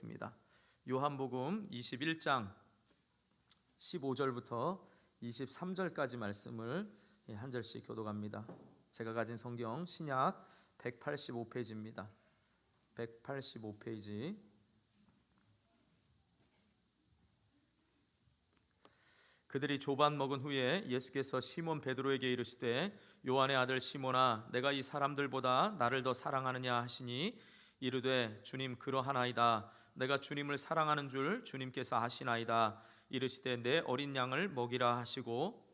보겠습니다. 요한복음 21장 15절부터 23절까지 말씀을 한 절씩 교독합니다. 제가 가진 성경 신약 185페이지입니다. 185페이지. 그들이 조반 먹은 후에 예수께서 시몬 베드로에게 이르시되 요한의 아들 시몬아 내가 이 사람들보다 나를 더 사랑하느냐 하시니 이르되 주님 그러하나이다. 내가 주님을 사랑하는 줄 주님께서 아시나이다. 이르시되 내 어린 양을 먹이라 하시고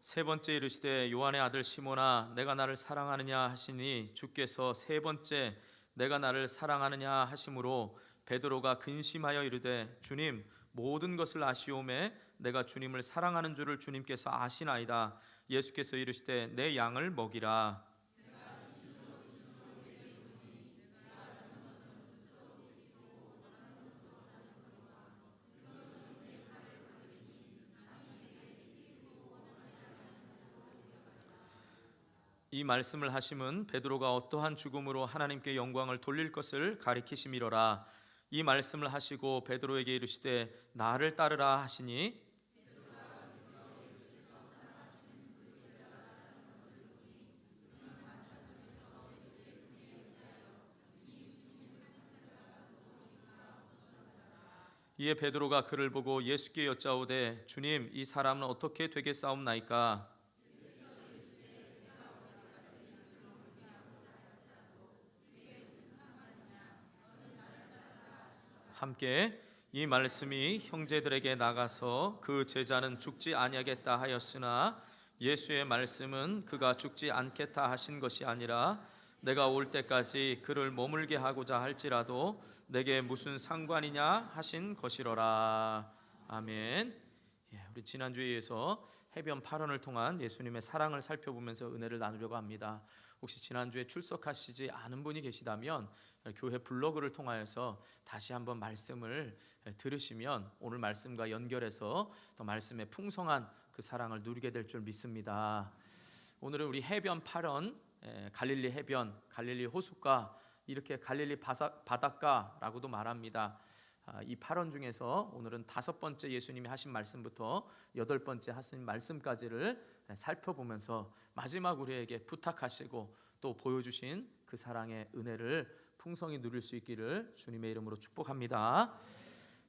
세 번째 이르시되 요한의 아들 시몬아 내가 나를 사랑하느냐 하시니 주께서 세 번째 내가 나를 사랑하느냐 하심으로 베드로가 근심하여 이르되 주님 모든 것을 아시오매 내가 주님을 사랑하는 줄을 주님께서 아시나이다. 예수께서 이르시되 내 양을 먹이라. 이 말씀을 하심은 베드로가 어떠한 죽음으로 하나님께 영광을 돌릴 것을 가리키심이로라. 이 말씀을 하시고 베드로에게 이르시되 나를 따르라 하시니 이에 베드로가 그를 보고 예수께 여짜오되 주님 이 사람은 어떻게 되겠사옵나이까? 함께 이 말씀이 형제들에게 나가서 그 제자는 죽지 아니하겠다 하였으나 예수의 말씀은 그가 죽지 않겠다 하신 것이 아니라 내가 올 때까지 그를 머물게 하고자 할지라도 내게 무슨 상관이냐 하신 것이로라. 아멘. 우리 지난주에 이어서 해변 8원을 통한 예수님의 사랑을 살펴보면서 은혜를 나누려고 합니다. 혹시 지난주에 출석하시지 않은 분이 계시다면 교회 블로그를 통하여서 다시 한번 말씀을 들으시면 오늘 말씀과 연결해서 더 말씀의 풍성한 그 사랑을 누리게 될 줄 믿습니다. 오늘은 우리 해변 8원, 갈릴리 해변, 갈릴리 호숫가, 이렇게 갈릴리 바닷가라고도 말합니다. 이 8원 중에서 오늘은 5번째 예수님이 하신 말씀부터 8번째 하신 말씀까지를 살펴보면서 마지막 우리에게 부탁하시고 또 보여주신 그 사랑의 은혜를 풍성히 누릴 수 있기를 주님의 이름으로 축복합니다.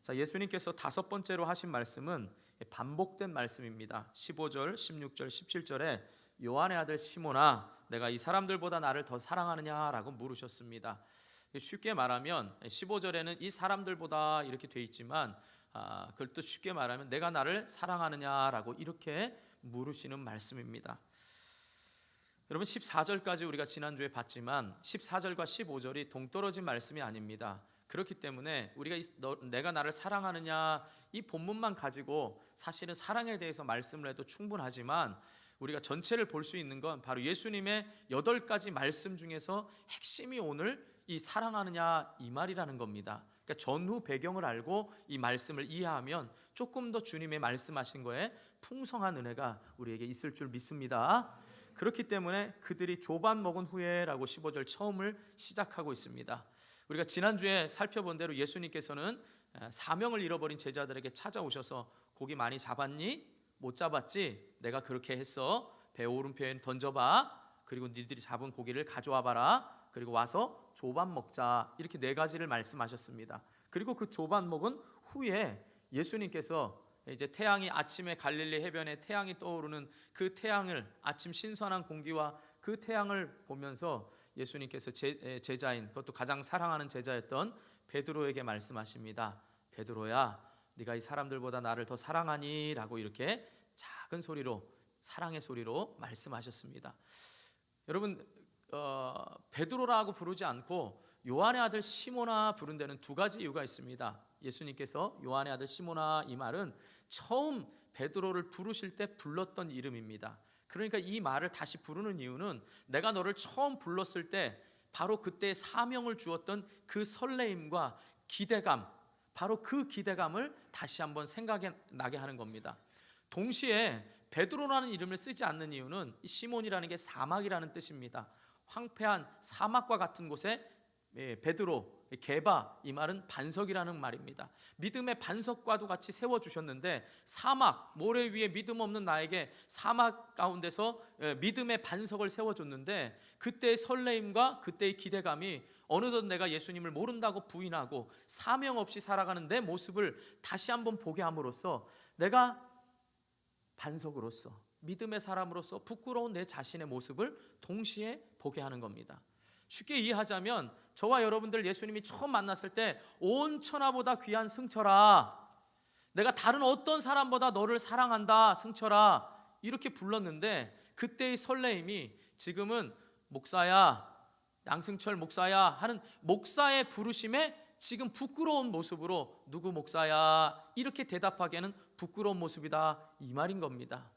자, 예수님께서 5번째로 하신 말씀은 반복된 말씀입니다. 15절, 16절, 17절에 요한의 아들 시몬아 내가 이 사람들보다 나를 더 사랑하느냐라고 물으셨습니다. 쉽게 말하면 15절에는 이 사람들보다 이렇게 돼 있지만 그걸 또 쉽게 말하면 내가 나를 사랑하느냐라고 이렇게 물으시는 말씀입니다. 여러분 14절까지 우리가 지난주에 봤지만 14절과 15절이 동떨어진 말씀이 아닙니다. 그렇기 때문에 우리가 내가 나를 사랑하느냐 이 본문만 가지고 사실은 사랑에 대해서 말씀을 해도 충분하지만 우리가 전체를 볼 수 있는 건 바로 예수님의 8가지 말씀 중에서 핵심이 오늘 이 사랑하느냐 이 말이라는 겁니다. 그러니까 전후 배경을 알고 이 말씀을 이해하면 조금 더 주님의 말씀하신 거에 풍성한 은혜가 우리에게 있을 줄 믿습니다. 그렇기 때문에 그들이 조반 먹은 후에라고 15절 처음을 시작하고 있습니다. 우리가 지난주에 살펴본 대로 예수님께서는 사명을 잃어버린 제자들에게 찾아오셔서 고기 많이 잡았니? 못 잡았지? 내가 그렇게 했어. 배 오른편에 던져봐. 그리고 니들이 잡은 고기를 가져와 봐라. 그리고 와서 조반 먹자. 이렇게 4가지를 말씀하셨습니다. 그리고 그 조반 먹은 후에 예수님께서 이제 태양이 아침에 갈릴리 해변에 태양이 떠오르는 그 태양을 아침 신선한 공기와 그 태양을 보면서 예수님께서 제자인 그것도 가장 사랑하는 제자였던 베드로에게 말씀하십니다. 베드로야 네가 이 사람들보다 나를 더 사랑하니? 라고 이렇게 작은 소리로 사랑의 소리로 말씀하셨습니다. 여러분 베드로라고 부르지 않고 요한의 아들 시몬아 부른 데는 2가지 이유가 있습니다. 예수님께서 요한의 아들 시몬아 이 말은 처음 베드로를 부르실 때 불렀던 이름입니다. 그러니까 이 말을 다시 부르는 이유는 내가 너를 처음 불렀을 때 바로 그때 사명을 주었던 그 설레임과 기대감, 바로 그 기대감을 다시 한번 생각해 나게 하는 겁니다. 동시에 베드로라는 이름을 쓰지 않는 이유는 이 시몬이라는 게 사막이라는 뜻입니다. 황폐한 사막과 같은 곳에 베드로, 게바, 이 말은 반석이라는 말입니다. 믿음의 반석과도 같이 세워주셨는데 사막, 모래 위에 믿음 없는 나에게 사막 가운데서 믿음의 반석을 세워줬는데 그때의 설레임과 그때의 기대감이 어느덧 내가 예수님을 모른다고 부인하고 사명 없이 살아가는 내 모습을 다시 한번 보게 함으로써 내가 반석으로서 믿음의 사람으로서 부끄러운 내 자신의 모습을 동시에 보게 하는 겁니다. 쉽게 이해하자면 저와 여러분들 예수님이 처음 만났을 때 온 천하보다 귀한 승철아, 내가 다른 어떤 사람보다 너를 사랑한다 승철아, 이렇게 불렀는데 그때의 설레임이 지금은 목사야, 양승철 목사야 하는 목사의 부르심에 지금 부끄러운 모습으로 누구 목사야 이렇게 대답하기에는 부끄러운 모습이다, 이 말인 겁니다.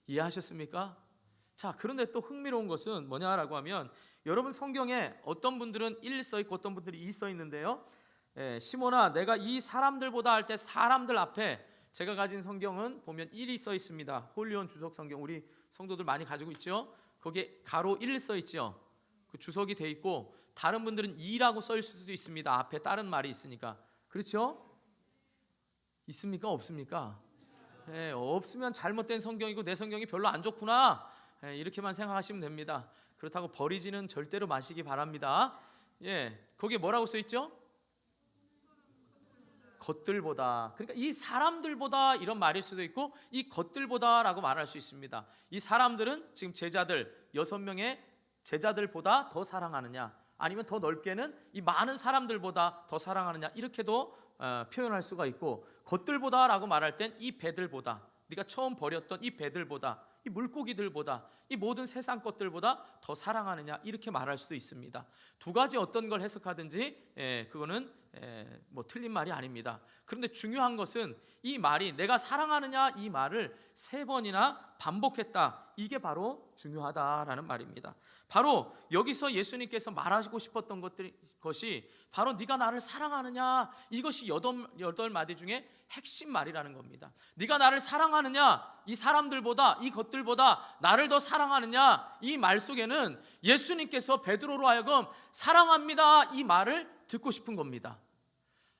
이해하셨습니까? 자, 그런데 또 흥미로운 것은 뭐냐라고 하면 여러분 성경에 어떤 분들은 1 써 있고 어떤 분들이 2 써 있는데요. 시몬아, 내가 이 사람들보다 할 때 사람들 앞에, 제가 가진 성경은 보면 1이 써 있습니다. 홀리온 주석 성경 우리 성도들 많이 가지고 있죠. 거기에 가로 1 써 있죠. 그 주석이 돼 있고 다른 분들은 2라고 써 있을 수도 있습니다. 앞에 다른 말이 있으니까. 그렇죠? 있습니까? 없습니까? 없으면 잘못된 성경이고 내 성경이 별로 안 좋구나, 이렇게만 생각하시면 됩니다. 그렇다고 버리지는 절대로 마시기 바랍니다. 거기에 뭐라고 써 있죠? 것들보다. 그러니까 이 사람들보다 이런 말일 수도 있고 이 것들보다라고 말할 수 있습니다. 이 사람들은 지금 제자들 6명의 제자들보다 더 사랑하느냐, 아니면 더 넓게는 이 많은 사람들보다 더 사랑하느냐, 이렇게도 표현할 수가 있고, 것들보다라고 말할 땐 이 배들보다, 네가 처음 버렸던 이 배들보다, 이 물고기들보다, 이 모든 세상 것들보다 더 사랑하느냐, 이렇게 말할 수도 있습니다. 두 가지 어떤 걸 해석하든지 그거는 뭐 틀린 말이 아닙니다. 그런데 중요한 것은 이 말이 내가 사랑하느냐, 이 말을 3번이나 반복했다, 이게 바로 중요하다라는 말입니다. 바로 여기서 예수님께서 말하고 싶었던 것이 바로 네가 나를 사랑하느냐, 이것이 8마디 중에 핵심 말이라는 겁니다. 네가 나를 사랑하느냐, 이 사람들보다 이 것들보다 나를 더 사랑하느냐, 이 말 속에는 예수님께서 베드로로 하여금 사랑합니다, 이 말을 듣고 싶은 겁니다.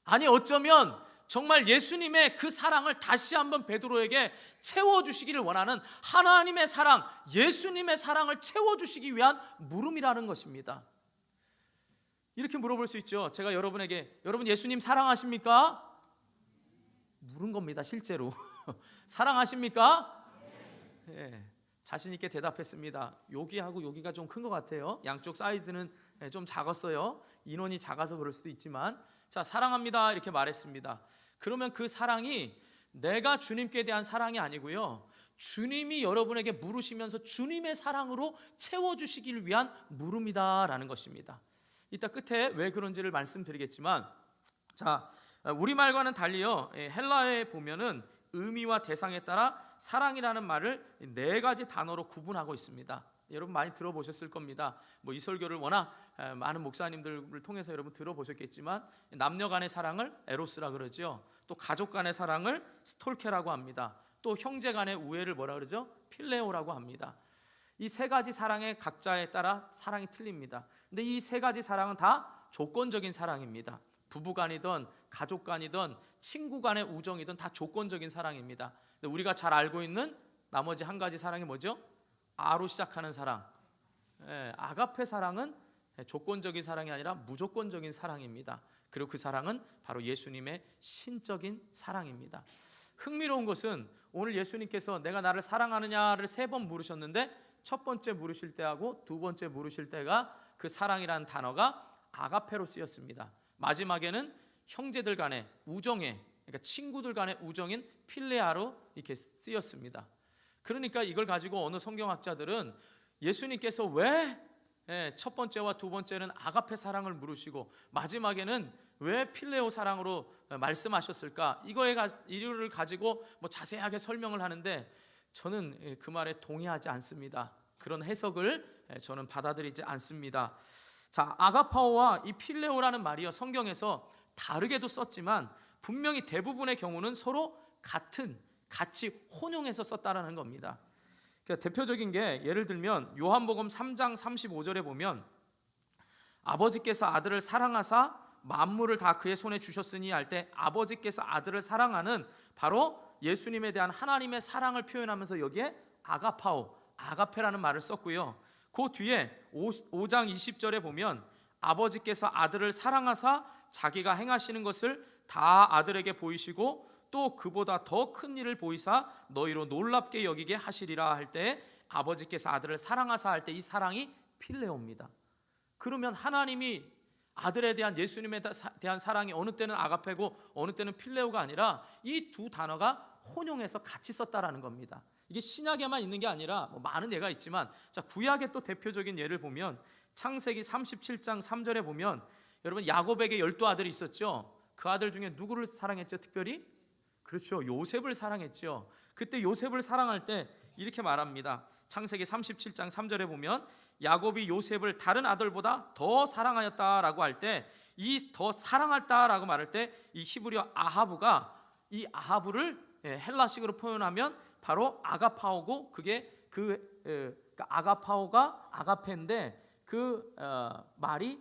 아니 어쩌면 정말 예수님의 그 사랑을 다시 한번 베드로에게 채워주시기를 원하는 하나님의 사랑, 예수님의 사랑을 채워주시기 위한 물음이라는 것입니다. 이렇게 물어볼 수 있죠. 제가 여러분에게 여러분 예수님 사랑하십니까? 물은 겁니다. 실제로 사랑하십니까? 자신 있게 대답했습니다. 여기하고 여기가 좀 큰 것 같아요. 양쪽 사이즈는 좀 작았어요. 인원이 작아서 그럴 수도 있지만, 자, 사랑합니다 이렇게 말했습니다. 그러면 그 사랑이 내가 주님께 대한 사랑이 아니고요, 주님이 여러분에게 물으시면서 주님의 사랑으로 채워주시길 위한 물음이다라는 것입니다. 이따 끝에 왜 그런지를 말씀드리겠지만, 자, 우리말과는 달리요, 헬라어에 보면은 의미와 대상에 따라 사랑이라는 말을 4가지 단어로 구분하고 있습니다. 여러분 많이 들어보셨을 겁니다. 뭐 이 설교를 워낙 많은 목사님들을 통해서 여러분 들어보셨겠지만, 남녀 간의 사랑을 에로스라 그러죠. 또 가족 간의 사랑을 스톨케라고 합니다. 또 형제 간의 우애를 뭐라 그러죠? 필레오라고 합니다. 이 3가지 사랑의 각자에 따라 사랑이 틀립니다. 근데 이 3가지 사랑은 다 조건적인 사랑입니다. 부부 간이든 가족 간이든 친구 간의 우정이든 다 조건적인 사랑입니다. 근데 우리가 잘 알고 있는 나머지 한 가지 사랑이 뭐죠? 아로 시작하는 사랑. 아가페 사랑은 조건적인 사랑이 아니라 무조건적인 사랑입니다. 그리고 그 사랑은 바로 예수님의 신적인 사랑입니다. 흥미로운 것은 오늘 예수님께서 내가 나를 사랑하느냐를 3번 물으셨는데, 첫 번째 물으실 때하고 두 번째 물으실 때가 그 사랑이라는 단어가 아가페로 쓰였습니다. 마지막에는 형제들 간의 우정에, 그러니까 친구들 간의 우정인 필레아로 이렇게 쓰였습니다. 그러니까 이걸 가지고 어느 성경학자들은 예수님께서 왜 첫 번째와 두 번째는 아가페 사랑을 물으시고 마지막에는 왜 필레오 사랑으로 말씀하셨을까, 이거의 이유를 가지고 뭐 자세하게 설명을 하는데, 저는 그 말에 동의하지 않습니다. 그런 해석을 저는 받아들이지 않습니다. 자, 아가파오와 이 필레오라는 말이요, 성경에서 다르게도 썼지만 분명히 대부분의 경우는 서로 같이 혼용해서 썼다라는 겁니다. 그러니까 대표적인 게 예를 들면 요한복음 3장 35절에 보면 아버지께서 아들을 사랑하사 만물을 다 그의 손에 주셨으니 할 때 아버지께서 아들을 사랑하는 바로 예수님에 대한 하나님의 사랑을 표현하면서 여기에 아가파오, 아가페라는 말을 썼고요. 그 뒤에 5장 20절에 보면 아버지께서 아들을 사랑하사 자기가 행하시는 것을 다 아들에게 보이시고 또 그보다 더 큰 일을 보이사 너희로 놀랍게 여기게 하시리라 할 때 아버지께서 아들을 사랑하사 할 때 이 사랑이 필레오입니다. 그러면 하나님이 아들에 대한 예수님에 대한 사랑이 어느 때는 아가페고 어느 때는 필레오가 아니라 이 두 단어가 혼용해서 같이 썼다라는 겁니다. 이게 신약에만 있는 게 아니라 많은 예가 있지만 자, 구약의 또 대표적인 예를 보면 창세기 37장 3절에 보면 여러분 야곱에게 12아들이 있었죠. 그 아들 중에 누구를 사랑했죠? 특별히? 그렇죠. 요셉을 사랑했죠. 그때 요셉을 사랑할 때 이렇게 말합니다. 창세기 37장 3절에 보면 야곱이 요셉을 다른 아들보다 더 사랑하였다라고 할 때 이 더 사랑했다라고 말할 때 이 히브리어 아하부가 이 아하부를 헬라식으로 표현하면 바로 아가파오고 그게 아가파오가 아가페인데 그 말이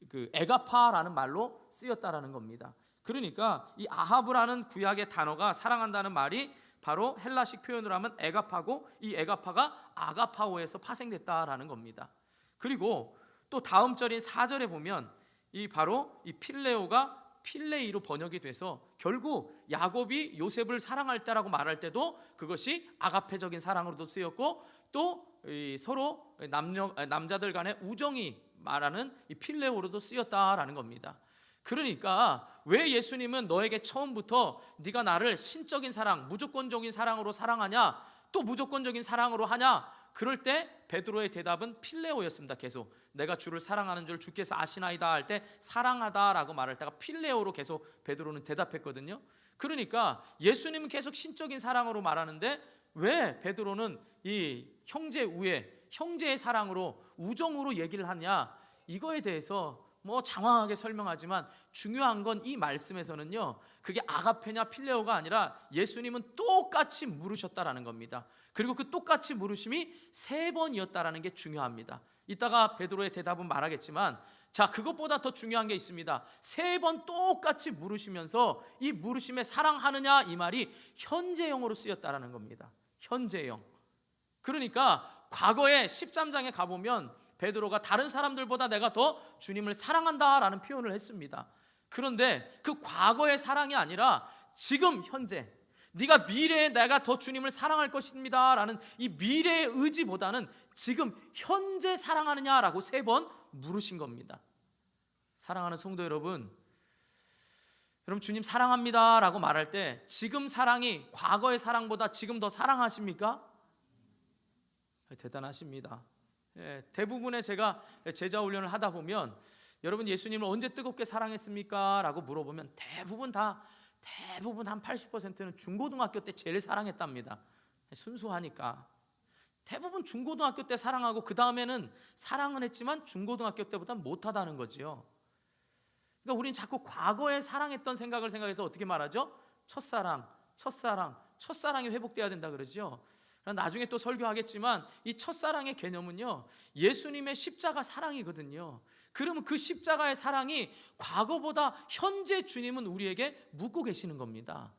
그 에가파라는 말로 쓰였다라는 겁니다. 그러니까 이 아하브라는 구약의 단어가 사랑한다는 말이 바로 헬라식 표현으로 하면 에가파고 이 에가파가 아가파오에서 파생됐다라는 겁니다. 그리고 또 다음 절인 4절에 보면 이 바로 이 필레오가 필레이로 번역이 돼서 결국 야곱이 요셉을 사랑할 때라고 말할 때도 그것이 아가페적인 사랑으로도 쓰였고 또 서로 남자들 간의 우정이 말하는 이 필레오로도 쓰였다라는 겁니다. 그러니까 왜 예수님은 너에게 처음부터 네가 나를 신적인 사랑, 무조건적인 사랑으로 사랑하냐, 또 무조건적인 사랑으로 하냐? 그럴 때 베드로의 대답은 필레오였습니다. 계속 내가 주를 사랑하는 줄 주께서 아시나이다 할 때 사랑하다라고 말할 때가 필레오로 계속 베드로는 대답했거든요. 그러니까 예수님은 계속 신적인 사랑으로 말하는데 왜 베드로는 이 형제 우애, 형제의 사랑으로 우정으로 얘기를 하냐? 이거에 대해서 장황하게 설명하지만 중요한 건 이 말씀에서는요, 그게 아가페냐 필레오가 아니라 예수님은 똑같이 물으셨다라는 겁니다. 그리고 그 똑같이 물으심이 3번이었다라는 게 중요합니다. 이따가 베드로의 대답은 말하겠지만 자, 그것보다 더 중요한 게 있습니다. 3번 똑같이 물으시면서 이 물으심에 사랑하느냐 이 말이 현재형으로 쓰였다라는 겁니다. 현재형. 그러니까 과거에 13장에 가보면 베드로가 다른 사람들보다 내가 더 주님을 사랑한다라는 표현을 했습니다. 그런데 그 과거의 사랑이 아니라 지금 현재, 네가 미래에 내가 더 주님을 사랑할 것입니다 라는 이 미래의 의지보다는 지금 현재 사랑하느냐라고 3번 물으신 겁니다. 사랑하는 성도 여러분, 주님 사랑합니다 라고 말할 때 지금 사랑이 과거의 사랑보다 지금 더 사랑하십니까? 대단하십니다. 대부분의 제가 제자 훈련을 하다 보면 여러분 예수님을 언제 뜨겁게 사랑했습니까? 라고 물어보면 대부분 한 80%는 중고등학교 때 제일 사랑했답니다. 순수하니까 대부분 중고등학교 때 사랑하고 그 다음에는 사랑은 했지만 중고등학교 때보다는 못하다는 거지요. 그러니까 우린 자꾸 과거에 사랑했던 생각을 생각해서 어떻게 말하죠? 첫사랑이 회복돼야 된다 그러죠. 나중에 또 설교하겠지만 이 첫사랑의 개념은요, 예수님의 십자가 사랑이거든요. 그러면 그 십자가의 사랑이 과거보다 현재 주님은 우리에게 묻고 계시는 겁니다.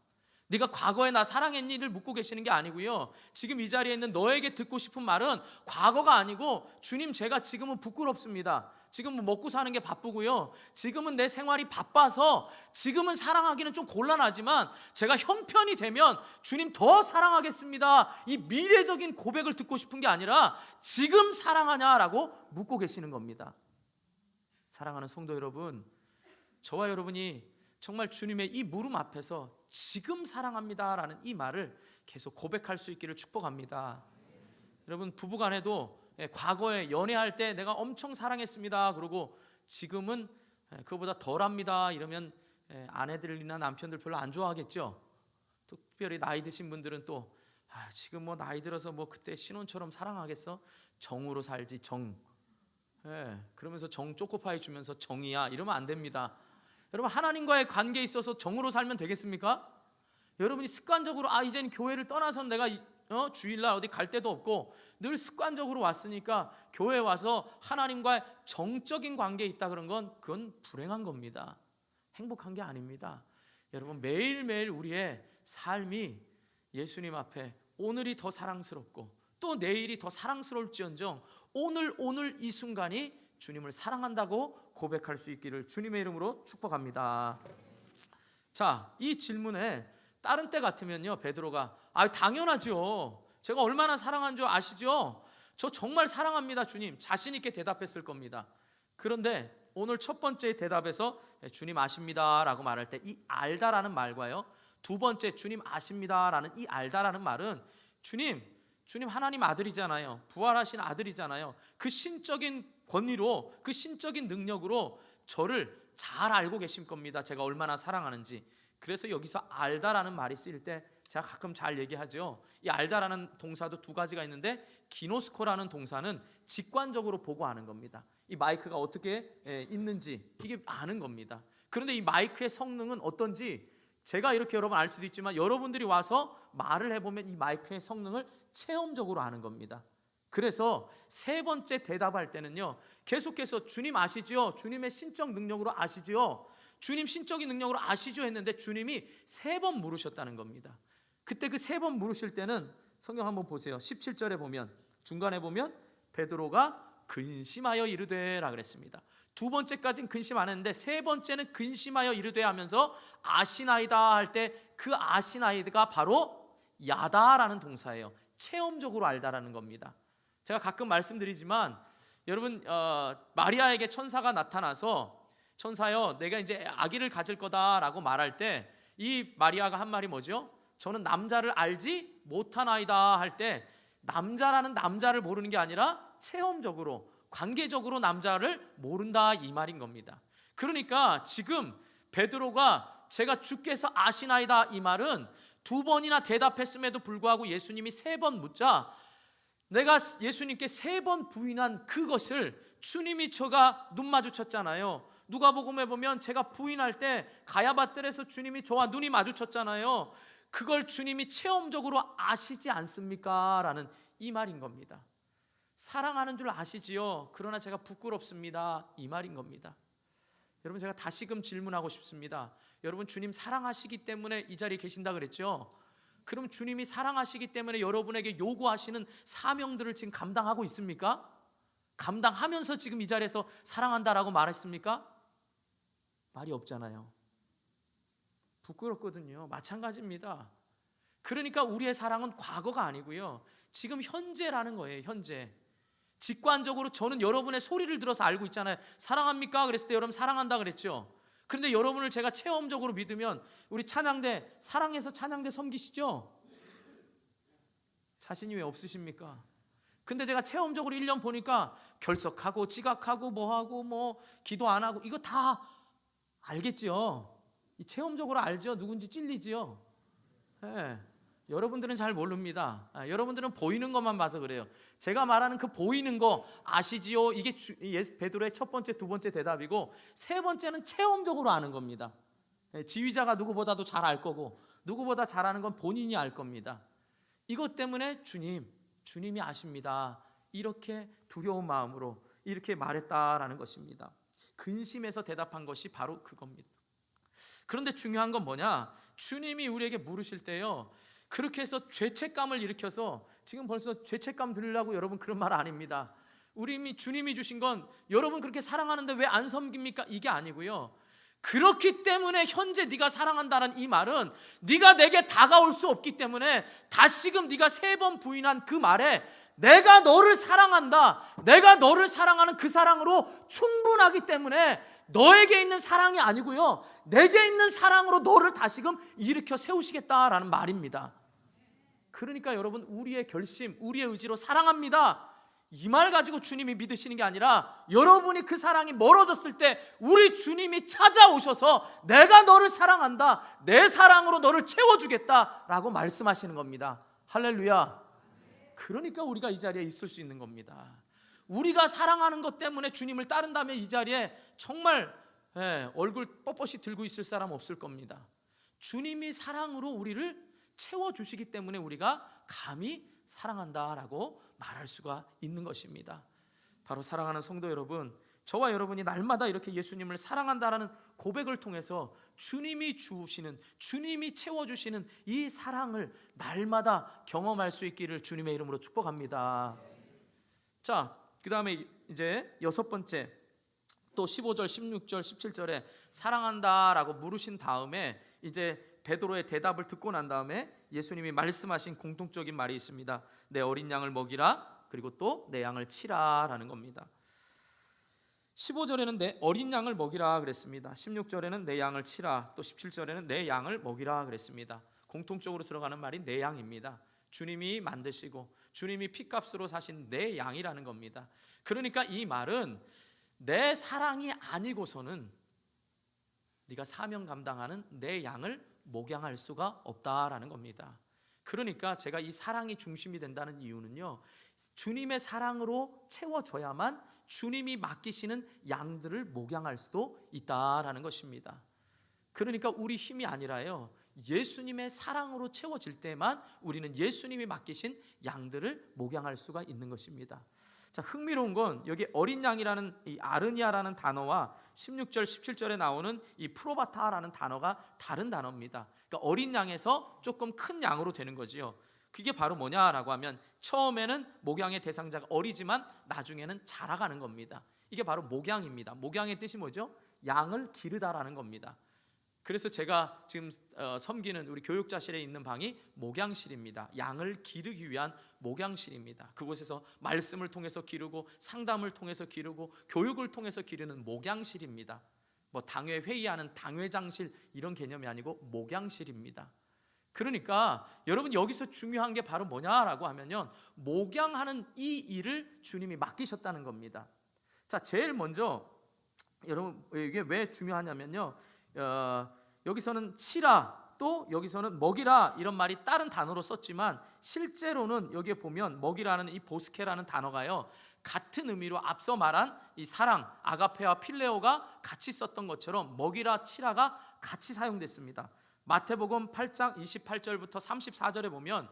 네가 과거에 나 사랑했니를 묻고 계시는 게 아니고요, 지금 이 자리에 있는 너에게 듣고 싶은 말은 과거가 아니고 주님 제가 지금은 부끄럽습니다. 지금은 먹고 사는 게 바쁘고요, 지금은 내 생활이 바빠서 지금은 사랑하기는 좀 곤란하지만 제가 형편이 되면 주님 더 사랑하겠습니다. 이 미래적인 고백을 듣고 싶은 게 아니라 지금 사랑하냐라고 묻고 계시는 겁니다. 사랑하는 성도 여러분, 저와 여러분이 정말 주님의 이 물음 앞에서 지금 사랑합니다라는 이 말을 계속 고백할 수 있기를 축복합니다. 여러분 부부간에도 과거에 연애할 때 내가 엄청 사랑했습니다 그러고 지금은 그거보다 덜합니다 이러면 아내들이나 남편들 별로 안 좋아하겠죠. 또 특별히 나이 드신 분들은 또 지금 나이 들어서 그때 신혼처럼 사랑하겠어? 정으로 살지, 정. 그러면서 정 초코파이 주면서 정이야 이러면 안 됩니다. 여러분, 하나님과의 관계에 있어서 정으로 살면 되겠습니까? 여러분이 습관적으로 이제는 교회를 떠나서 내가 주일날 어디 갈 데도 없고 늘 습관적으로 왔으니까 교회 와서 하나님과의 정적인 관계에 있다, 그건 불행한 겁니다. 행복한 게 아닙니다. 여러분, 매일매일 우리의 삶이 예수님 앞에 오늘이 더 사랑스럽고 또 내일이 더 사랑스러울지언정 오늘 이 순간이 주님을 사랑한다고 고백할 수 있기를 주님의 이름으로 축복합니다. 자, 이 질문에 다른 때 같으면요, 베드로가 당연하죠. 제가 얼마나 사랑한 줄 아시죠? 저 정말 사랑합니다, 주님. 자신 있게 대답했을 겁니다. 그런데 오늘 첫 번째 대답에서 주님 아십니다 라고 말할 때 이 알다라는 말과요, 두 번째 주님 아십니다라는 이 알다라는 말은 주님 하나님 아들이잖아요. 부활하신 아들이잖아요. 그 신적인 권위로, 그 신적인 능력으로 저를 잘 알고 계실 겁니다. 제가 얼마나 사랑하는지. 그래서 여기서 알다라는 말이 쓰일 때 제가 가끔 잘 얘기하죠. 이 알다라는 동사도 두 가지가 있는데 기노스코라는 동사는 직관적으로 보고 아는 겁니다. 이 마이크가 어떻게 있는지 이게 아는 겁니다. 그런데 이 마이크의 성능은 어떤지 제가 이렇게 여러분 알 수도 있지만 여러분들이 와서 말을 해보면 이 마이크의 성능을 체험적으로 아는 겁니다. 그래서 세 번째 대답할 때는요, 계속해서 주님 아시죠? 주님의 신적 능력으로 아시죠? 주님 신적인 능력으로 아시죠? 했는데 주님이 세 번 물으셨다는 겁니다. 그때 그 세 번 물으실 때는 성경 한번 보세요. 17절에 보면, 중간에 보면 베드로가 근심하여 이르되라 그랬습니다. 두 번째까지는 근심 안 했는데 세 번째는 근심하여 이르되 하면서 아시나이다 할 때 그 아시나이드가 바로 야다라는 동사예요. 체험적으로 알다라는 겁니다. 제가 가끔 말씀드리지만 여러분, 마리아에게 천사가 나타나서 천사여 내가 이제 아기를 가질 거다라고 말할 때 이 마리아가 한 말이 뭐죠? 저는 남자를 알지 못하나이다 할 때 남자라는 남자를 모르는 게 아니라 체험적으로, 관계적으로 남자를 모른다 이 말인 겁니다. 그러니까 지금 베드로가 제가 주께서 아시나이다 이 말은 두 번이나 대답했음에도 불구하고 예수님이 세 번 묻자 내가 예수님께 세 번 부인한 그것을 주님이 저가 눈 마주쳤잖아요. 누가복음에 보면 제가 부인할 때 가야바뜰에서 주님이 저와 눈이 마주쳤잖아요. 그걸 주님이 체험적으로 아시지 않습니까? 라는 이 말인 겁니다. 사랑하는 줄 아시지요? 그러나 제가 부끄럽습니다. 이 말인 겁니다. 여러분, 제가 다시금 질문하고 싶습니다. 여러분, 주님 사랑하시기 때문에 이 자리에 계신다 그랬죠? 그럼 주님이 사랑하시기 때문에 여러분에게 요구하시는 사명들을 지금 감당하고 있습니까? 감당하면서 지금 이 자리에서 사랑한다라고 말했습니까? 말이 없잖아요. 부끄럽거든요. 마찬가지입니다. 그러니까 우리의 사랑은 과거가 아니고요, 지금 현재라는 거예요. 현재. 직관적으로 저는 여러분의 소리를 들어서 알고 있잖아요. 사랑합니까? 그랬을 때 여러분 사랑한다 그랬죠. 그런데 여러분을 제가 체험적으로 믿으면 우리 찬양대 사랑해서 찬양대 섬기시죠? 자신이 왜 없으십니까? 근데 제가 체험적으로 1년 보니까 결석하고 지각하고 뭐하고 기도 안 하고 이거 다 알겠지요. 이 체험적으로 알죠. 누군지 찔리지요. 여러분들은 잘 모릅니다. 여러분들은 보이는 것만 봐서 그래요. 제가 말하는 그 보이는 거 아시지요? 이게 베드로의 첫 번째, 두 번째 대답이고, 세 번째는 체험적으로 아는 겁니다. 지휘자가 누구보다도 잘 알 거고 누구보다 잘 아는 건 본인이 알 겁니다. 이것 때문에 주님이 아십니다. 이렇게 두려운 마음으로 이렇게 말했다라는 것입니다. 근심해서 대답한 것이 바로 그겁니다. 그런데 중요한 건 뭐냐? 주님이 우리에게 물으실 때요, 그렇게 해서 죄책감을 일으켜서 지금 벌써 죄책감 들으려고 여러분 그런 말 아닙니다. 주님이 주신 건 여러분 그렇게 사랑하는데 왜 안 섬깁니까? 이게 아니고요, 그렇기 때문에 현재 네가 사랑한다는 이 말은 네가 내게 다가올 수 없기 때문에 다시금 네가 세 번 부인한 그 말에 내가 너를 사랑한다, 내가 너를 사랑하는 그 사랑으로 충분하기 때문에 너에게 있는 사랑이 아니고요, 내게 있는 사랑으로 너를 다시금 일으켜 세우시겠다라는 말입니다. 그러니까 여러분, 우리의 결심, 우리의 의지로 사랑합니다, 이 말 가지고 주님이 믿으시는 게 아니라 여러분이 그 사랑이 멀어졌을 때 우리 주님이 찾아오셔서 내가 너를 사랑한다, 내 사랑으로 너를 채워주겠다라고 말씀하시는 겁니다. 할렐루야. 그러니까 우리가 이 자리에 있을 수 있는 겁니다. 우리가 사랑하는 것 때문에 주님을 따른다면 이 자리에 정말 얼굴 뻣뻣이 들고 있을 사람 없을 겁니다. 주님이 사랑으로 우리를 채워주시기 때문에 우리가 감히 사랑한다라고 말할 수가 있는 것입니다. 바로 사랑하는 성도 여러분, 저와 여러분이 날마다 이렇게 예수님을 사랑한다라는 고백을 통해서 주님이 주시는, 주님이 채워주시는 이 사랑을 날마다 경험할 수 있기를 주님의 이름으로 축복합니다. 자, 그 다음에 이제 여섯 번째, 또 15절, 16절, 17절에 사랑한다라고 물으신 다음에 이제 베드로의 대답을 듣고 난 다음에 예수님이 말씀하신 공통적인 말이 있습니다. 내 어린 양을 먹이라, 그리고 또 내 양을 치라 라는 겁니다. 15절에는 내 어린 양을 먹이라 그랬습니다. 16절에는 내 양을 치라, 또 17절에는 내 양을 먹이라 그랬습니다. 공통적으로 들어가는 말이 내 양입니다. 주님이 만드시고 주님이 피값으로 사신 내 양이라는 겁니다. 그러니까 이 말은 내 사랑이 아니고서는 네가 사명 감당하는 내 양을 목양할 수가 없다라는 겁니다. 그러니까 제가 이 사랑이 중심이 된다는 이유는요, 주님의 사랑으로 채워져야만 주님이 맡기시는 양들을 목양할 수도 있다라는 것입니다. 그러니까 우리 힘이 아니라요, 예수님의 사랑으로 채워질 때만 우리는 예수님이 맡기신 양들을 목양할 수가 있는 것입니다. 자, 흥미로운 건 여기 어린 양이라는 이 아르니아라는 단어와 16절, 17절에 나오는 이 프로바타라는 단어가 다른 단어입니다. 그러니까 어린 양에서 조금 큰 양으로 되는 거지요. 그게 바로 뭐냐라고 하면 처음에는 목양의 대상자가 어리지만 나중에는 자라가는 겁니다. 이게 바로 목양입니다. 목양의 뜻이 뭐죠? 양을 기르다라는 겁니다. 그래서 제가 지금 섬기는 우리 교육자실에 있는 방이 목양실입니다. 양을 기르기 위한 목양실입니다. 그곳에서 말씀을 통해서 기르고 상담을 통해서 기르고 교육을 통해서 기르는 목양실입니다. 뭐 당회 회의하는 당회장실 이런 개념이 아니고 목양실입니다. 그러니까 여러분 여기서 중요한 게 바로 뭐냐라고 하면요, 목양하는 이 일을 주님이 맡기셨다는 겁니다. 자, 제일 먼저 여러분 이게 왜 중요하냐면요, 여기서는 치라, 또 여기서는 먹이라 이런 말이 다른 단어로 썼지만 실제로는 여기에 보면 먹이라는 이 보스케라는 단어가요, 같은 의미로 앞서 말한 이 사랑, 아가페와 필레오가 같이 썼던 것처럼 먹이라, 치라가 같이 사용됐습니다. 마태복음 8장 28절부터 34절에 보면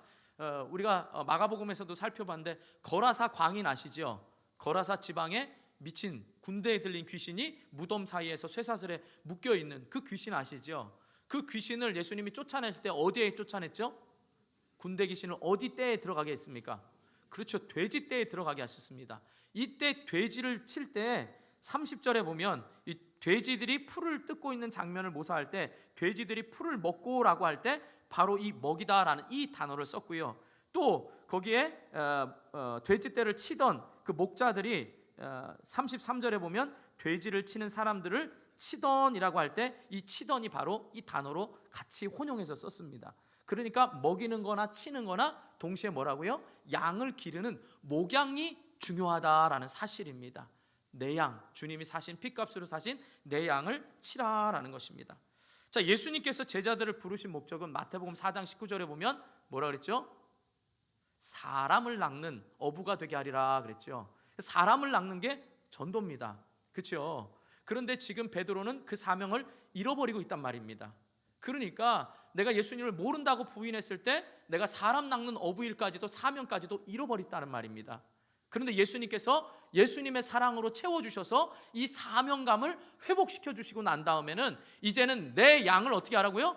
우리가 마가복음에서도 살펴봤는데 거라사 광인 아시죠? 거라사 지방에 미친 군대에 들린 귀신이 무덤 사이에서 쇠사슬에 묶여있는 그 귀신 아시죠? 그 귀신을 예수님이 쫓아낼 때 어디에 쫓아냈죠? 군대 귀신을 어디 떼에 들어가게 했습니까? 그렇죠, 돼지 떼에 들어가게 하셨습니다. 이때 돼지를 칠 때 30절에 보면 이 돼지들이 풀을 뜯고 있는 장면을 묘사할 때 돼지들이 풀을 먹고라고 할 때 바로 이 먹이다라는 이 단어를 썼고요. 또 거기에 돼지떼를 치던 그 목자들이 33절에 보면 돼지를 치는 사람들을 치던이라고 할 때 이 치던이 바로 이 단어로 같이 혼용해서 썼습니다. 그러니까 먹이는 거나 치는 거나 동시에 뭐라고요? 양을 기르는 목양이 중요하다라는 사실입니다. 내 양, 주님이 사신 피값으로 사신 내 양을 치라라는 것입니다. 자, 예수님께서 제자들을 부르신 목적은 마태복음 4장 19절에 보면 뭐라 그랬죠? 사람을 낚는 어부가 되게 하리라 그랬죠. 사람을 낚는 게 전도입니다. 그렇죠? 그런데 지금 베드로는 그 사명을 잃어버리고 있단 말입니다. 그러니까 내가 예수님을 모른다고 부인했을 때 내가 사람 낚는 어부일까지도 사명까지도 잃어버렸다는 말입니다. 그런데 예수님께서 예수님의 사랑으로 채워주셔서 이 사명감을 회복시켜 주시고 난 다음에는 이제는 내 양을 어떻게 하라고요?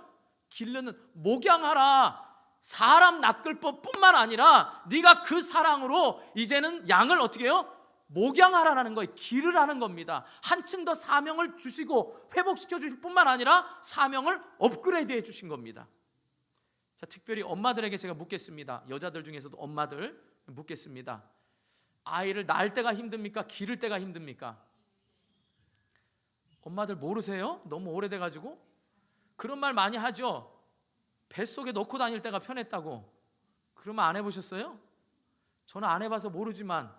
기르는, 목양하라. 사람 낚을 것뿐만 아니라 네가 그 사랑으로 이제는 양을 어떻게 해요? 목양하라는 거예요. 기르라는 겁니다. 한층 더 사명을 주시고 회복시켜 주실 뿐만 아니라 사명을 업그레이드해 주신 겁니다. 자, 특별히 엄마들에게 제가 묻겠습니다. 여자들 중에서도 엄마들 묻겠습니다. 아이를 낳을 때가 힘듭니까? 기를 때가 힘듭니까? 엄마들 모르세요? 너무 오래돼가지고 그런 말 많이 하죠. 뱃속에 넣고 다닐 때가 편했다고. 그러면 안 해보셨어요? 저는 안 해봐서 모르지만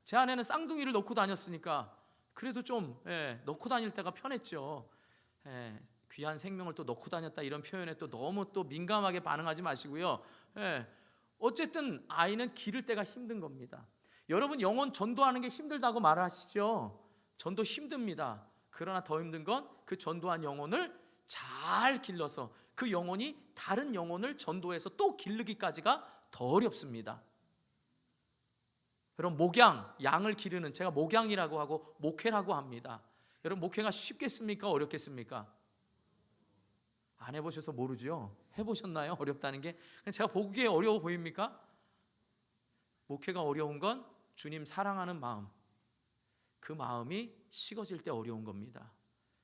제 아내는 쌍둥이를 넣고 다녔으니까 그래도 좀 넣고 다닐 때가 편했죠. 귀한 생명을 또 넣고 다녔다 이런 표현에 또 너무 또 민감하게 반응하지 마시고요. 어쨌든 아이는 기를 때가 힘든 겁니다. 여러분 영혼 전도하는 게 힘들다고 말하시죠? 전도 힘듭니다. 그러나 더 힘든 건 그 전도한 영혼을 잘 길러서 그 영혼이 다른 영혼을 전도해서 또 기르기까지가 더 어렵습니다. 여러분, 목양, 양을 기르는, 제가 목양이라고 하고 목회라고 합니다. 여러분, 목회가 쉽겠습니까? 어렵겠습니까? 안 해보셔서 모르죠? 해보셨나요? 어렵다는 게 제가 보기에 어려워 보입니까? 목회가 어려운 건 주님 사랑하는 마음, 그 마음이 식어질 때 어려운 겁니다.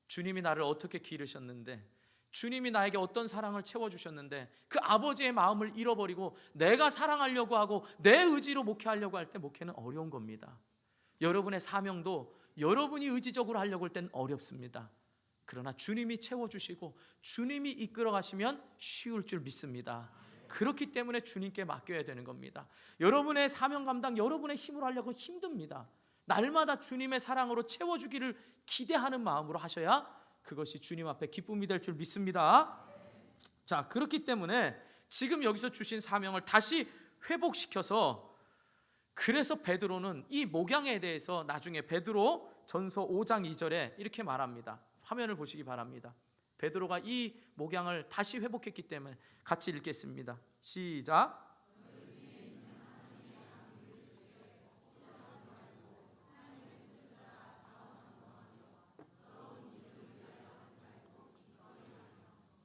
주님이 나를 어떻게 기르셨는데, 주님이 나에게 어떤 사랑을 채워주셨는데 그 아버지의 마음을 잃어버리고 내가 사랑하려고 하고 내 의지로 목회하려고 할 때 목회는 어려운 겁니다. 여러분의 사명도 여러분이 의지적으로 하려고 할 땐 어렵습니다. 그러나 주님이 채워주시고 주님이 이끌어 가시면 쉬울 줄 믿습니다. 그렇기 때문에 주님께 맡겨야 되는 겁니다. 여러분의 사명 감당, 여러분의 힘으로 하려고 힘듭니다. 날마다 주님의 사랑으로 채워주기를 기대하는 마음으로 하셔야 그것이 주님 앞에 기쁨이 될 줄 믿습니다. 자, 그렇기 때문에 지금 여기서 주신 사명을 다시 회복시켜서, 그래서 베드로는 이 목양에 대해서 나중에 베드로 전서 5장 2절에 이렇게 말합니다. 화면을 보시기 바랍니다. 베드로가 이 목양을 다시 회복했기 때문에 같이 읽겠습니다. 시작.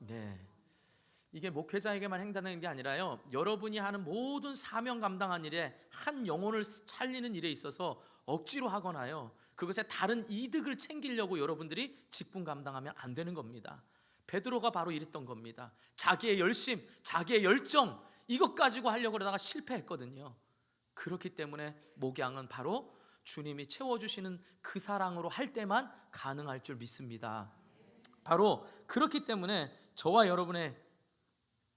네, 이게 목회자에게만 행하는 게 아니라요, 여러분이 하는 모든 사명 감당한 일에 한 영혼을 살리는 일에 있어서 억지로 하거나요, 그것에 다른 이득을 챙기려고 여러분들이 직분 감당하면 안 되는 겁니다. 베드로가 바로 이랬던 겁니다. 자기의 열심, 자기의 열정, 이것 가지고 하려고 그러다가 실패했거든요. 그렇기 때문에 목양은 바로 주님이 채워주시는 그 사랑으로 할 때만 가능할 줄 믿습니다. 바로 그렇기 때문에 저와 여러분의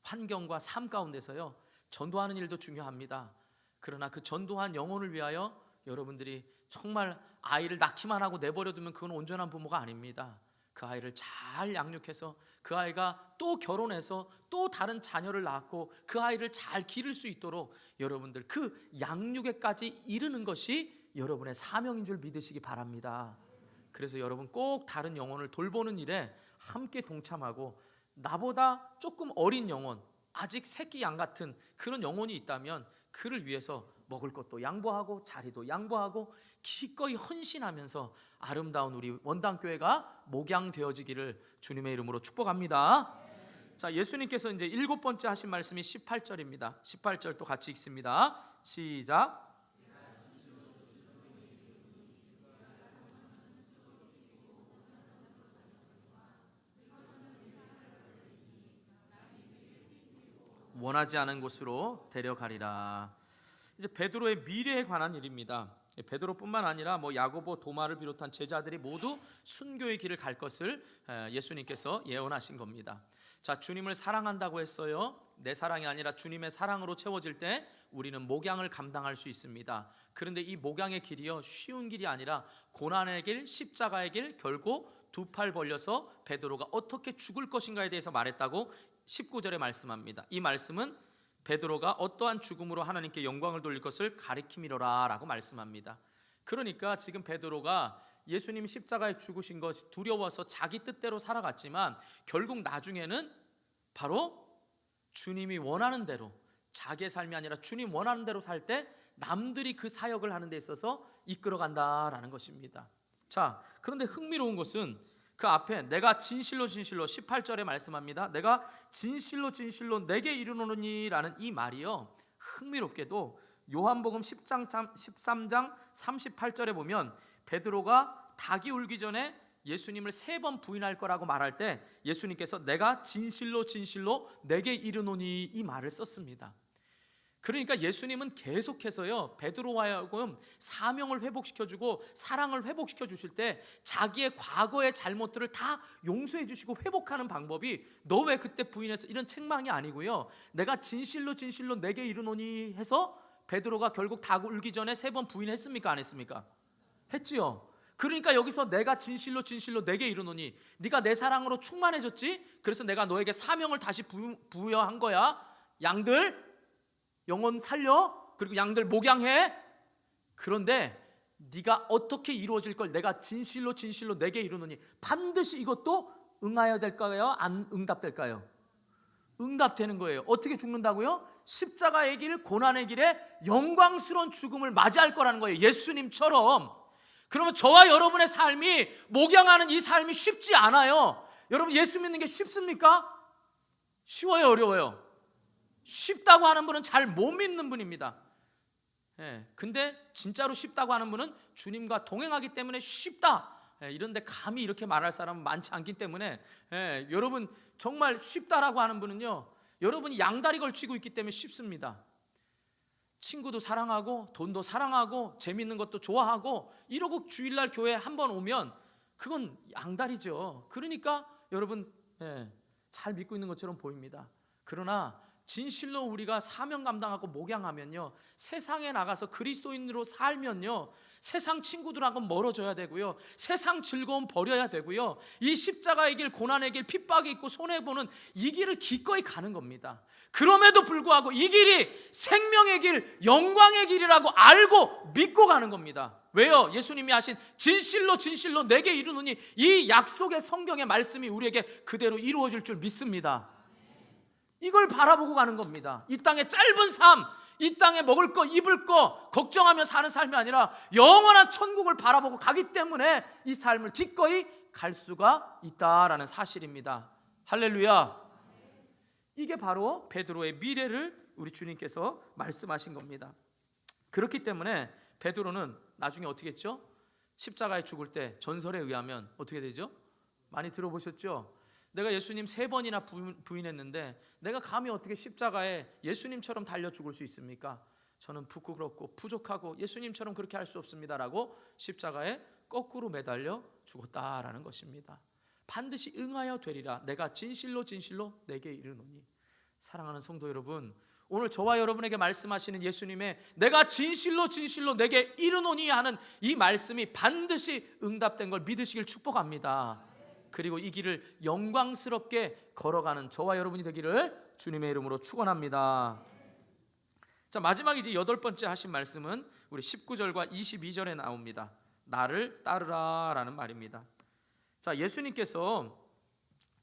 환경과 삶 가운데서요, 전도하는 일도 중요합니다. 그러나 그 전도한 영혼을 위하여 여러분들이 정말 아이를 낳기만 하고 내버려두면 그건 온전한 부모가 아닙니다. 그 아이를 잘 양육해서 그 아이가 또 결혼해서 또 다른 자녀를 낳고 그 아이를 잘 기를 수 있도록 여러분들 그 양육에까지 이르는 것이 여러분의 사명인 줄 믿으시기 바랍니다. 그래서 여러분 꼭 다른 영혼을 돌보는 일에 함께 동참하고, 나보다 조금 어린 영혼, 아직 새끼 양 같은 그런 영혼이 있다면 그를 위해서 먹을 것도 양보하고 자리도 양보하고 기꺼이 헌신하면서 아름다운 우리 원당교회가 목양되어지기를 주님의 이름으로 축복합니다. 자, 예수님께서 이제 7번째 하신 말씀이 18절입니다. 18절 또 같이 읽습니다. 시작. 원하지 않은 곳으로 데려가리라. 이제 베드로의 미래에 관한 일입니다. 베드로뿐만 아니라 야고보, 도마를 비롯한 제자들이 모두 순교의 길을 갈 것을 예수님께서 예언하신 겁니다. 자, 주님을 사랑한다고 했어요. 내 사랑이 아니라 주님의 사랑으로 채워질 때 우리는 목양을 감당할 수 있습니다. 그런데 이 목양의 길이요, 쉬운 길이 아니라 고난의 길, 십자가의 길, 결국 두 팔 벌려서 베드로가 어떻게 죽을 것인가에 대해서 말했다고 19절에 말씀합니다. 이 말씀은 베드로가 어떠한 죽음으로 하나님께 영광을 돌릴 것을 가리킴이로라 라고 말씀합니다. 그러니까 지금 베드로가 예수님 십자가에 죽으신 것 두려워서 자기 뜻대로 살아갔지만 결국 나중에는 바로 주님이 원하는 대로, 자기의 삶이 아니라 주님 원하는 대로 살 때 남들이 그 사역을 하는 데 있어서 이끌어간다라는 것입니다. 자, 그런데 흥미로운 것은 그 앞에 내가 진실로 18절에 말씀합니다. 내가 진실로 내게 이르노니 라는 이 말이요, 흥미롭게도 요한복음 13장 38절에 보면 베드로가 닭이 울기 전에 예수님을 3번 부인할 거라고 말할 때 예수님께서 내가 진실로 내게 이르노니 이 말을 썼습니다. 그러니까 예수님은 계속해서요, 베드로와 하여금 사명을 회복시켜주고 사랑을 회복시켜 주실 때 자기의 과거의 잘못들을 다 용서해 주시고 회복하는 방법이 너 왜 그때 부인했어? 이런 책망이 아니고요, 내가 진실로 내게 이르노니 해서 베드로가 결국 닭 울기 전에 3번 부인했습니까? 안 했습니까? 했지요. 그러니까 여기서 내가 진실로 내게 이르노니, 네가 내 사랑으로 충만해졌지? 그래서 내가 너에게 사명을 다시 부여한 거야. 양들 영혼 살려, 그리고 양들 목양해. 그런데 네가 어떻게 이루어질 걸 내가 진실로 진실로 내게 이루노니, 반드시 이것도 응하여 될까요? 안 응답될까요? 응답되는 거예요. 어떻게 죽는다고요? 십자가의 길, 고난의 길에 영광스러운 죽음을 맞이할 거라는 거예요. 예수님처럼. 그러면 저와 여러분의 삶이, 목양하는 이 삶이 쉽지 않아요. 여러분, 예수 믿는 게 쉽습니까? 쉬워요, 어려워요? 쉽다고 하는 분은 잘 못 믿는 분입니다. 근데 진짜로 쉽다고 하는 분은 주님과 동행하기 때문에 쉽다, 이런데 감히 이렇게 말할 사람은 많지 않기 때문에, 여러분 정말 쉽다라고 하는 분은요, 여러분이 양다리 걸치고 있기 때문에 쉽습니다. 친구도 사랑하고 돈도 사랑하고 재밌는 것도 좋아하고 이러고 주일날 교회 한번 오면 그건 양다리죠. 그러니까 여러분, 잘 믿고 있는 것처럼 보입니다. 그러나 진실로 우리가 사명 감당하고 목양하면요, 세상에 나가서 그리스도인으로 살면요, 세상 친구들하고 멀어져야 되고요, 세상 즐거움 버려야 되고요, 이 십자가의 길, 고난의 길, 핍박이 있고 손해보는 이 길을 기꺼이 가는 겁니다. 그럼에도 불구하고 이 길이 생명의 길, 영광의 길이라고 알고 믿고 가는 겁니다. 왜요? 예수님이 하신 진실로 진실로 내게 이르노니, 이 약속의 성경의 말씀이 우리에게 그대로 이루어질 줄 믿습니다. 이걸 바라보고 가는 겁니다. 이 땅의 짧은 삶, 이 땅에 먹을 거 입을 거 걱정하며 사는 삶이 아니라 영원한 천국을 바라보고 가기 때문에 이 삶을 기꺼이 갈 수가 있다라는 사실입니다. 할렐루야. 이게 바로 베드로의 미래를 우리 주님께서 말씀하신 겁니다. 그렇기 때문에 베드로는 나중에 어떻게 했죠? 십자가에 죽을 때 전설에 의하면 어떻게 되죠? 많이 들어보셨죠? 내가 예수님 3번이나 부인했는데 내가 감히 어떻게 십자가에 예수님처럼 달려 죽을 수 있습니까? 저는 부끄럽고 부족하고 예수님처럼 그렇게 할 수 없습니다라고 십자가에 거꾸로 매달려 죽었다라는 것입니다. 반드시 응하여 되리라. 내가 진실로 진실로 내게 이르노니. 사랑하는 성도 여러분, 오늘 저와 여러분에게 말씀하시는 예수님의 내가 진실로 진실로 내게 이르노니 하는 이 말씀이 반드시 응답된 걸 믿으시길 축복합니다. 그리고 이 길을 영광스럽게 걸어가는 저와 여러분이 되기를 주님의 이름으로 축원합니다. 자, 마지막 이제 8번째 하신 말씀은 우리 19절과 22절에 나옵니다. 나를 따르라 라는 말입니다. 자, 예수님께서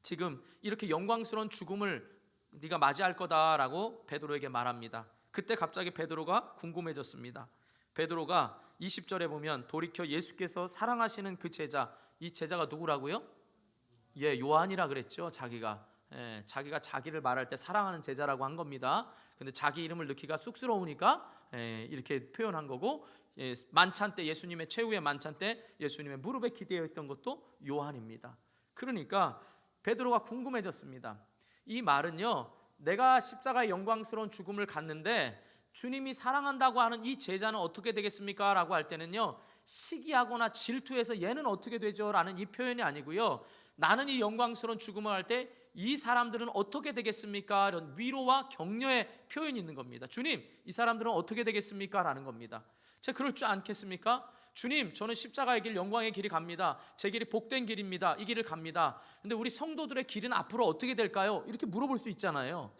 지금 이렇게 영광스러운 죽음을 네가 맞이할 거다라고 베드로에게 말합니다. 그때 갑자기 베드로가 궁금해졌습니다. 베드로가 20절에 보면 돌이켜 예수께서 사랑하시는 그 제자, 이 제자가 누구라고요? 요한이라 그랬죠. 자기가 자기를 말할 때 사랑하는 제자라고 한 겁니다. 근데 자기 이름을 넣기가 쑥스러우니까 이렇게 표현한 거고, 만찬 때, 예수님의 최후의 만찬 때 예수님의 무릎에 기대어 있던 것도 요한입니다. 그러니까 베드로가 궁금해졌습니다. 이 말은요, 내가 십자가의 영광스러운 죽음을 갔는데 주님이 사랑한다고 하는 이 제자는 어떻게 되겠습니까? 라고 할 때는요, 시기하거나 질투해서 얘는 어떻게 되죠? 라는 이 표현이 아니고요, 나는 이 영광스러운 죽음을 할 때 이 사람들은 어떻게 되겠습니까? 이런 위로와 격려의 표현이 있는 겁니다. 주님, 이 사람들은 어떻게 되겠습니까? 라는 겁니다. 제가 그럴 줄 않겠습니까? 주님, 저는 십자가의 길, 영광의 길이 갑니다. 제 길이 복된 길입니다. 이 길을 갑니다. 근데 우리 성도들의 길은 앞으로 어떻게 될까요? 이렇게 물어볼 수 있잖아요.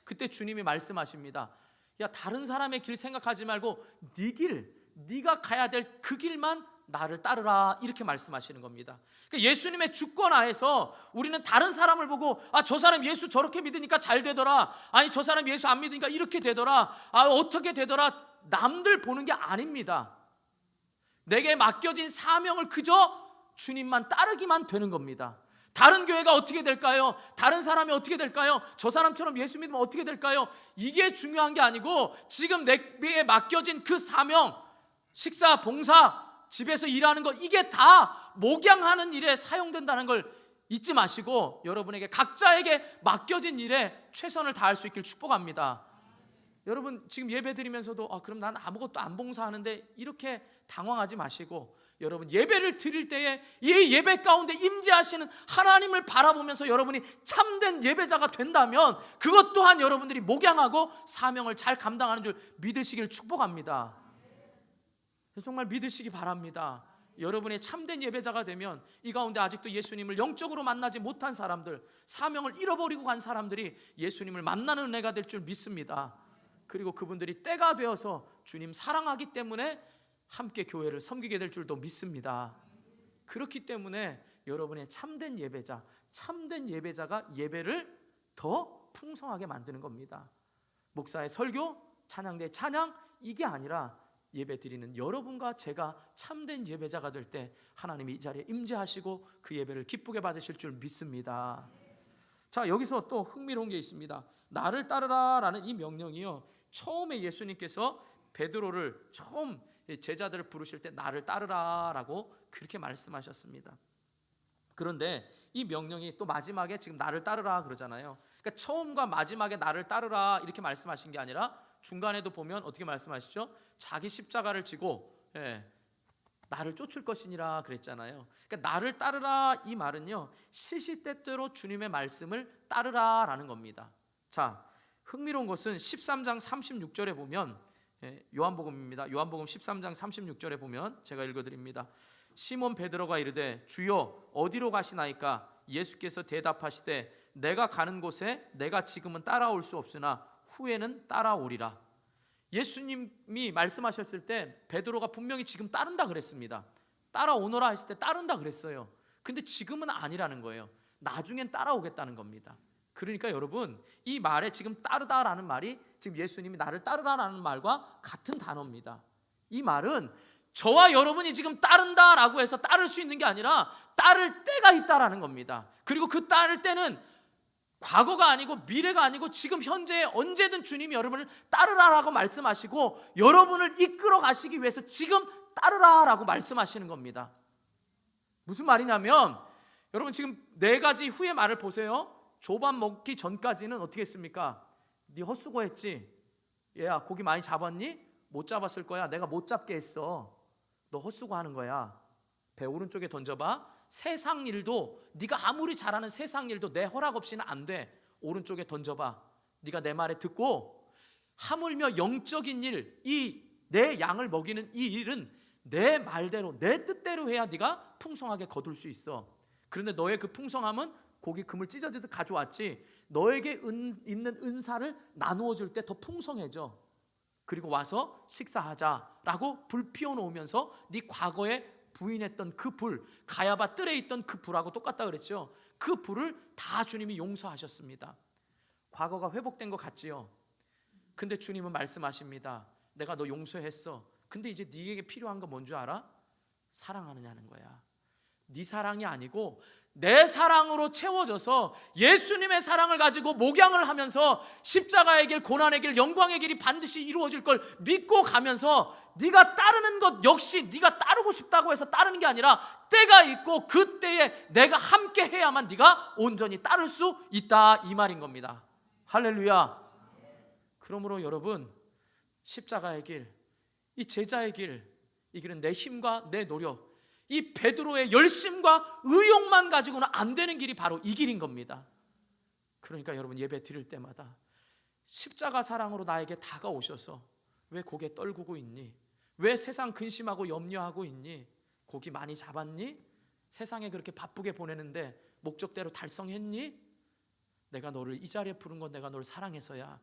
그때 주님이 말씀하십니다. 야, 다른 사람의 길 생각하지 말고 네 길, 네가 가야 될 그 길만 나를 따르라, 이렇게 말씀하시는 겁니다. 그러니까 예수님의 주권 하에서 우리는 다른 사람을 보고 저 사람 예수 저렇게 믿으니까 잘 되더라, 아니 저 사람 예수 안 믿으니까 이렇게 되더라, 어떻게 되더라, 남들 보는 게 아닙니다. 내게 맡겨진 사명을 그저 주님만 따르기만 되는 겁니다. 다른 교회가 어떻게 될까요? 다른 사람이 어떻게 될까요? 저 사람처럼 예수 믿으면 어떻게 될까요? 이게 중요한 게 아니고 지금 내게 맡겨진 그 사명, 식사, 봉사, 집에서 일하는 거, 이게 다 목양하는 일에 사용된다는 걸 잊지 마시고 여러분에게 각자에게 맡겨진 일에 최선을 다할 수 있길 축복합니다. 여러분 지금 예배 드리면서도 그럼 난 아무것도 안 봉사하는데, 이렇게 당황하지 마시고 여러분 예배를 드릴 때에 이 예배 가운데 임재하시는 하나님을 바라보면서 여러분이 참된 예배자가 된다면 그것 또한 여러분들이 목양하고 사명을 잘 감당하는 줄 믿으시길 축복합니다. 정말 믿으시기 바랍니다. 여러분의 참된 예배자가 되면 이 가운데 아직도 예수님을 영적으로 만나지 못한 사람들, 사명을 잃어버리고 간 사람들이 예수님을 만나는 은혜가 될 줄 믿습니다. 그리고 그분들이 때가 되어서 주님 사랑하기 때문에 함께 교회를 섬기게 될 줄도 믿습니다. 그렇기 때문에 여러분의 참된 예배자가 예배를 더 풍성하게 만드는 겁니다. 목사의 설교, 찬양대의 찬양, 이게 아니라 예배 드리는 여러분과 제가 참된 예배자가 될 때 하나님이 이 자리에 임재하시고 그 예배를 기쁘게 받으실 줄 믿습니다. 자, 여기서 또 흥미로운 게 있습니다. 나를 따르라 라는 이 명령이요, 처음에 예수님께서 베드로를 처음 제자들을 부르실 때 나를 따르라 라고 그렇게 말씀하셨습니다. 그런데 이 명령이 또 마지막에 지금 나를 따르라 그러잖아요. 그러니까 처음과 마지막에 나를 따르라 이렇게 말씀하신 게 아니라 중간에도 보면 어떻게 말씀하시죠? 자기 십자가를 지고 나를 쫓을 것이니라 그랬잖아요. 그러니까 나를 따르라 이 말은요, 시시때때로 주님의 말씀을 따르라라는 겁니다. 자, 흥미로운 것은 13장 36절에 보면 요한복음입니다. 요한복음 13장 36절에 보면 제가 읽어드립니다. 시몬 베드로가 이르되 주여 어디로 가시나이까? 예수께서 대답하시되 내가 가는 곳에 내가 지금은 따라올 수 없으나 후에는 따라오리라. 예수님이 말씀하셨을 때 베드로가 분명히 지금 따른다 그랬습니다. 따라오너라 했을 때 따른다 그랬어요. 근데 지금은 아니라는 거예요. 나중엔 따라오겠다는 겁니다. 그러니까 여러분, 이 말에 지금 따르다라는 말이 지금 예수님이 나를 따르라라는 말과 같은 단어입니다. 이 말은 저와 여러분이 지금 따른다라고 해서 따를 수 있는 게 아니라 따를 때가 있다라는 겁니다. 그리고 그 따를 때는 과거가 아니고 미래가 아니고 지금 현재에 언제든 주님이 여러분을 따르라라고 말씀하시고 여러분을 이끌어 가시기 위해서 지금 따르라라고 말씀하시는 겁니다. 무슨 말이냐면 여러분 지금 네 가지 후의 말을 보세요. 조밥 먹기 전까지는 어떻게 했습니까? 네 헛수고했지? 얘야 고기 많이 잡았니? 못 잡았을 거야. 내가 못 잡게 했어. 너 헛수고하는 거야. 배 오른쪽에 던져봐. 세상 일도 네가 아무리 잘하는 세상 일도 내 허락 없이는 안 돼. 오른쪽에 던져봐. 네가 내 말에 듣고 하물며 영적인 일, 이 내 양을 먹이는 이 일은 내 말대로 내 뜻대로 해야 네가 풍성하게 거둘 수 있어. 그런데 너의 그 풍성함은 고기 그물 찢어져서 가져왔지 너에게 있는 은사를 나누어 줄 때 더 풍성해져. 그리고 와서 식사하자라고 불 피워놓으면서 네 과거에 부인했던 그 불, 가야바 뜰에 있던 그 불하고 똑같다 그랬죠. 그 불을 다 주님이 용서하셨습니다. 과거가 회복된 것 같지요. 근데 주님은 말씀하십니다. 내가 너 용서했어. 근데 이제 네게 필요한 건 뭔 줄 알아? 사랑하느냐는 거야. 네 사랑이 아니고 내 사랑으로 채워져서 예수님의 사랑을 가지고 목양을 하면서 십자가의 길, 고난의 길, 영광의 길이 반드시 이루어질 걸 믿고 가면서 네가 따르는 것 역시 네가 따르고 싶다고 해서 따르는 게 아니라 때가 있고 그 때에 내가 함께 해야만 네가 온전히 따를 수 있다 이 말인 겁니다. 할렐루야. 그러므로 여러분 십자가의 길, 이 제자의 길, 이 길은 내 힘과 내 노력, 이 베드로의 열심과 의욕만 가지고는 안 되는 길이 바로 이 길인 겁니다. 그러니까 여러분 예배 드릴 때마다 십자가 사랑으로 나에게 다가오셔서 왜 고개 떨구고 있니? 왜 세상 근심하고 염려하고 있니? 고기 많이 잡았니? 세상에 그렇게 바쁘게 보내는데 목적대로 달성했니? 내가 너를 이 자리에 부른 건 내가 너를 사랑해서야.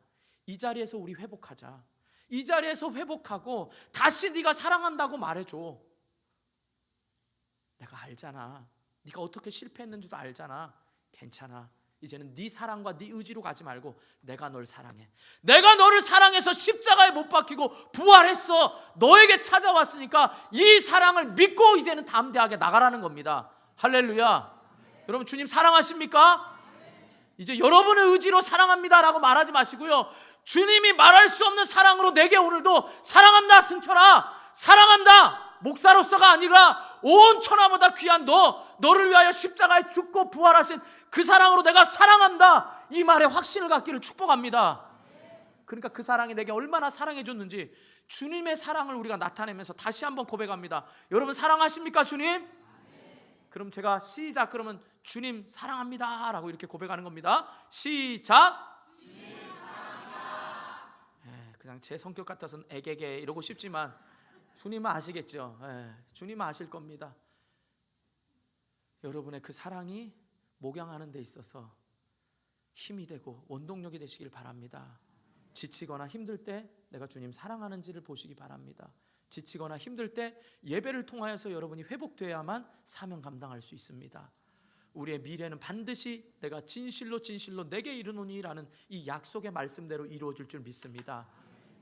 이 자리에서 우리 회복하자. 이 자리에서 회복하고 다시 네가 사랑한다고 말해줘. 내가 알잖아. 네가 어떻게 실패했는지도 알잖아. 괜찮아. 이제는 네 사랑과 네 의지로 가지 말고 내가 널 사랑해. 내가 너를 사랑해서 십자가에 못 박히고 부활했어. 너에게 찾아왔으니까 이 사랑을 믿고 이제는 담대하게 나가라는 겁니다. 할렐루야. 여러분 주님 사랑하십니까? 이제 여러분의 의지로 사랑합니다라고 말하지 마시고요. 주님이 말할 수 없는 사랑으로 내게 오늘도 사랑한다 승천아, 사랑한다 목사로서가 아니라 온 천하보다 귀한 너를 위하여 십자가에 죽고 부활하신 그 사랑으로 내가 사랑한다 이 말에 확신을 갖기를 축복합니다. 그러니까 그 사랑이 내게 얼마나 사랑해 줬는지 주님의 사랑을 우리가 나타내면서 다시 한번 고백합니다. 여러분 사랑하십니까 주님? 그럼 제가 시작 그러면 주님 사랑합니다 라고 이렇게 고백하는 겁니다. 시작. 주님 사랑합니다. 그냥 제 성격 같아서는 애게게 이러고 싶지만 주님은 아시겠죠. 주님은 아실 겁니다. 여러분의 그 사랑이 목양하는 데 있어서 힘이 되고 원동력이 되시길 바랍니다. 지치거나 힘들 때 내가 주님 사랑하는지를 보시기 바랍니다. 지치거나 힘들 때 예배를 통하여서 여러분이 회복되어야만 사명 감당할 수 있습니다. 우리의 미래는 반드시 내가 진실로 진실로 내게 이르노니라는 이 약속의 말씀대로 이루어질 줄 믿습니다.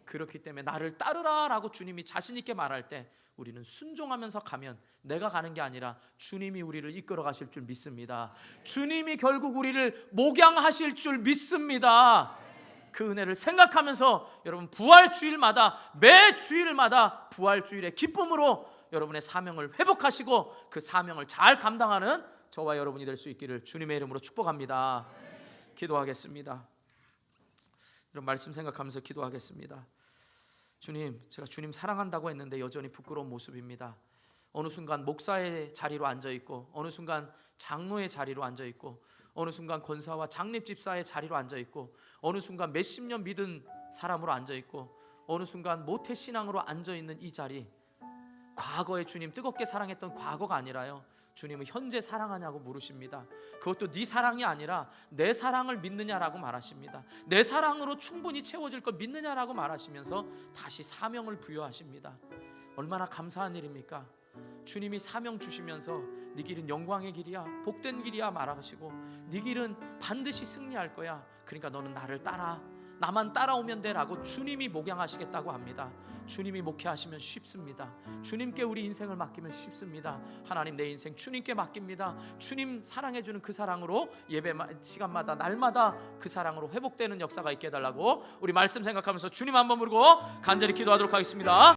그렇기 때문에 나를 따르라 라고 주님이 자신 있게 말할 때 우리는 순종하면서 가면 내가 가는 게 아니라 주님이 우리를 이끌어 가실 줄 믿습니다. 주님이 결국 우리를 목양하실 줄 믿습니다. 그 은혜를 생각하면서 여러분 부활 주일마다 매 주일마다 부활 주일의 기쁨으로 여러분의 사명을 회복하시고 그 사명을 잘 감당하는 저와 여러분이 될 수 있기를 주님의 이름으로 축복합니다. 기도하겠습니다. 이런 말씀 생각하면서 기도하겠습니다. 주님, 제가 주님 사랑한다고 했는데 여전히 부끄러운 모습입니다. 어느 순간 목사의 자리로 앉아있고, 어느 순간 장로의 자리로 앉아있고, 어느 순간 권사와 장립집사의 자리로 앉아있고, 어느 순간 몇십 년 믿은 사람으로 앉아있고, 어느 순간 모태신앙으로 앉아있는 이 자리, 과거에 주님 뜨겁게 사랑했던 과거가 아니라요, 주님은 현재 사랑하냐고 물으십니다. 그것도 네 사랑이 아니라 내 사랑을 믿느냐라고 말하십니다. 내 사랑으로 충분히 채워질 걸 믿느냐라고 말하시면서 다시 사명을 부여하십니다. 얼마나 감사한 일입니까? 주님이 사명 주시면서 네 길은 영광의 길이야, 복된 길이야 말하시고, 네 길은 반드시 승리할 거야, 그러니까 너는 나를 따라, 나만 따라오면 돼 라고 주님이 목양하시겠다고 합니다. 주님이 목회하시면 쉽습니다. 주님께 우리 인생을 맡기면 쉽습니다. 하나님, 내 인생 주님께 맡깁니다. 주님 사랑해주는 그 사랑으로 예배 시간마다 날마다 그 사랑으로 회복되는 역사가 있게 해달라고 우리 말씀 생각하면서 주님 한번 부르고 간절히 기도하도록 하겠습니다.